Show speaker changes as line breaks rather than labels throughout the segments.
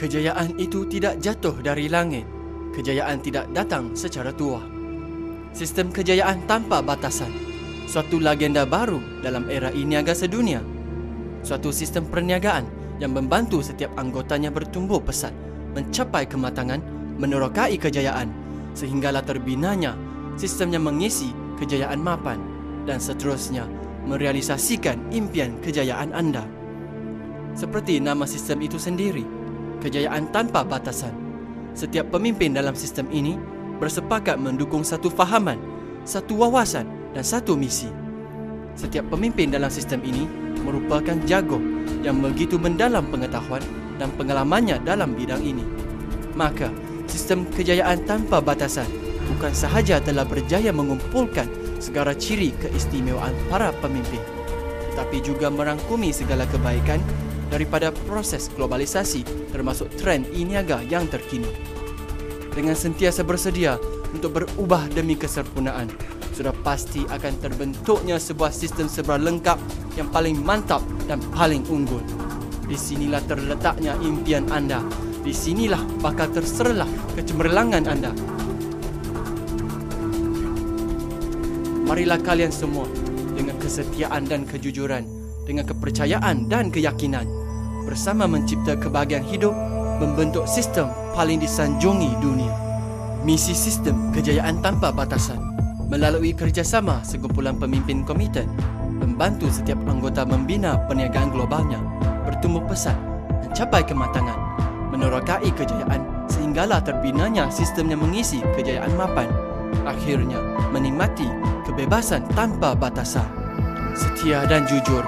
Kejayaan itu tidak jatuh dari langit. Kejayaan tidak datang secara tuah. Sistem kejayaan tanpa batasan. Suatu legenda baru dalam era e-niaga sedunia. Suatu sistem perniagaan yang membantu setiap anggotanya bertumbuh pesat, mencapai kematangan, menerokai kejayaan, sehinggalah terbinanya sistem yang mengisi kejayaan mapan dan seterusnya merealisasikan impian kejayaan anda. Seperti nama sistem itu sendiri, kejayaan tanpa batasan. Setiap pemimpin dalam sistem ini bersepakat mendukung satu fahaman, satu wawasan dan satu misi. Setiap pemimpin dalam sistem ini merupakan jago yang begitu mendalam pengetahuan dan pengalamannya dalam bidang ini. Maka, sistem kejayaan tanpa batasan bukan sahaja telah berjaya mengumpulkan segala ciri keistimewaan para pemimpin, tetapi juga merangkumi segala kebaikan daripada proses globalisasi termasuk trend e-niaga yang terkini. Dengan sentiasa bersedia untuk berubah demi kesempurnaan, sudah pasti akan terbentuknya sebuah sistem serba lengkap yang paling mantap dan paling unggul. Di sinilah terletaknya impian anda. Di sinilah bakal terserlah kecemerlangan anda. Marilah kalian semua dengan kesetiaan dan kejujuran, dengan kepercayaan dan keyakinan, bersama mencipta kebahagiaan hidup, membentuk sistem paling disanjungi dunia. Misi sistem kejayaan tanpa batasan melalui kerjasama sekumpulan pemimpin komiten membantu setiap anggota membina perniagaan globalnya bertumbuh pesat, mencapai kematangan, menerokai kejayaan sehinggalah terbinanya sistem yang mengisi kejayaan mapan, akhirnya menikmati kebebasan tanpa batasan. Setia dan jujur,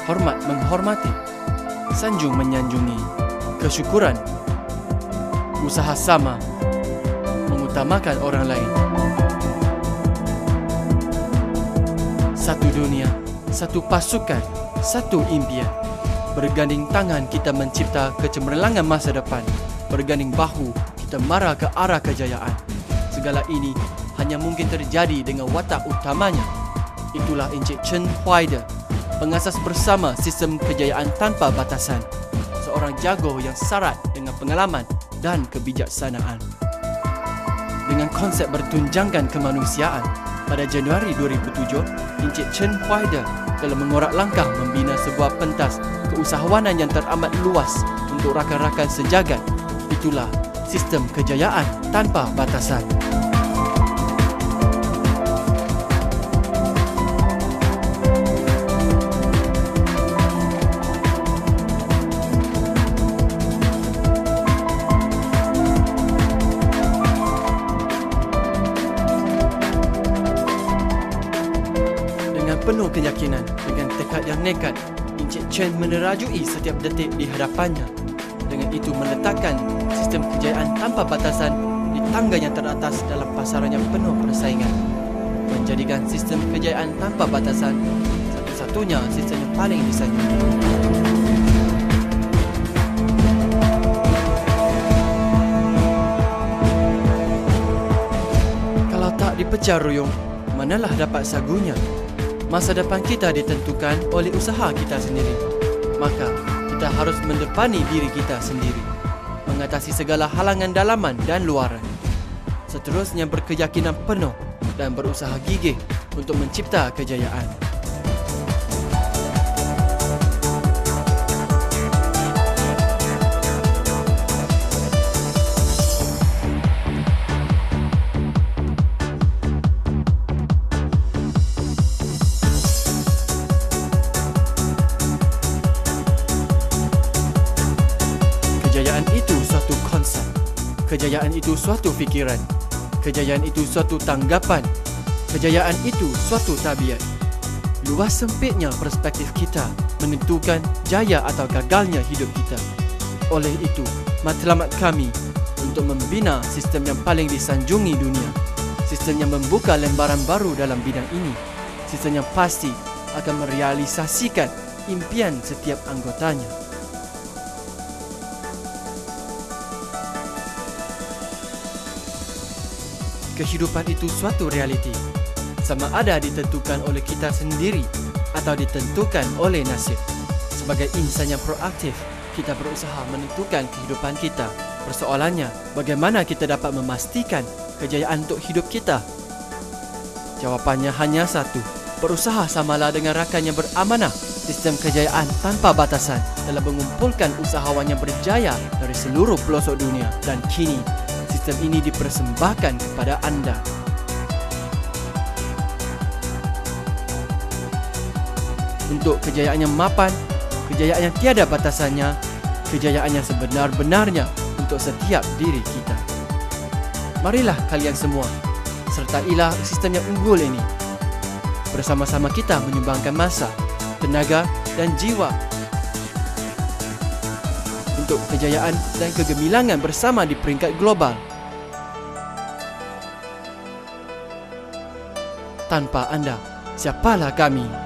hormat menghormati, sanjung menyanjungi, kesyukuran, usaha sama, mengutamakan orang lain. Satu dunia, satu pasukan, satu impian. Berganding tangan kita mencipta kecemerlangan masa depan. Berganding bahu kita marah ke arah kejayaan. Segala ini hanya mungkin terjadi dengan watak utamanya. Itulah Encik Chen Huaida, pengasas bersama sistem kejayaan tanpa batasan. Seorang jago yang syarat dengan pengalaman dan kebijaksanaan. Dengan konsep bertunjangkan kemanusiaan, pada Januari 2007, Encik Chen Huaida telah mengorak langkah membina sebuah pentas keusahawanan yang teramat luas untuk rakan-rakan sejagat. Itulah sistem kejayaan tanpa batasan. Penuh keyakinan, dengan tekad yang nekat, Encik Chen menerajui setiap detik di hadapannya. Dengan itu meletakkan sistem kejayaan tanpa batasan di tangga yang teratas dalam pasaran yang penuh persaingan. Menjadikan sistem kejayaan tanpa batasan satu-satunya sistem yang paling disanjungi. Kalau tak dipecah ruyung, manalah dapat sagunya? Masa depan kita ditentukan oleh usaha kita sendiri. Maka, kita harus mendepani diri kita sendiri, mengatasi segala halangan dalaman dan luaran. Seterusnya berkeyakinan penuh dan berusaha gigih untuk mencipta kejayaan. Kejayaan itu suatu konsep. Kejayaan itu suatu fikiran. Kejayaan itu suatu tanggapan. Kejayaan itu suatu tabiat. Luas sempitnya perspektif kita menentukan jaya atau gagalnya hidup kita. Oleh itu, matlamat kami untuk membina sistem yang paling disanjungi dunia. Sistem yang membuka lembaran baru dalam bidang ini. Sistem yang pasti akan merealisasikan impian setiap anggotanya. Kehidupan itu suatu realiti, sama ada ditentukan oleh kita sendiri atau ditentukan oleh nasib. Sebagai insan yang proaktif, kita berusaha menentukan kehidupan kita. Persoalannya, bagaimana kita dapat memastikan kejayaan untuk hidup kita? Jawapannya hanya satu. Berusaha samalah dengan rakan yang beramanah. Sistem kejayaan tanpa batasan dalam mengumpulkan usahawan yang berjaya dari seluruh pelosok dunia. Dan kini, sistem ini dipersembahkan kepada anda. Untuk kejayaan yang mapan, kejayaan yang tiada batasannya, kejayaan yang sebenar-benarnya untuk setiap diri kita. Marilah kalian semua, sertailah sistem yang unggul ini. Bersama-sama kita menyumbangkan masa, tenaga dan jiwa untuk kejayaan dan kegemilangan bersama di peringkat global. Tanpa anda, siapalah kami?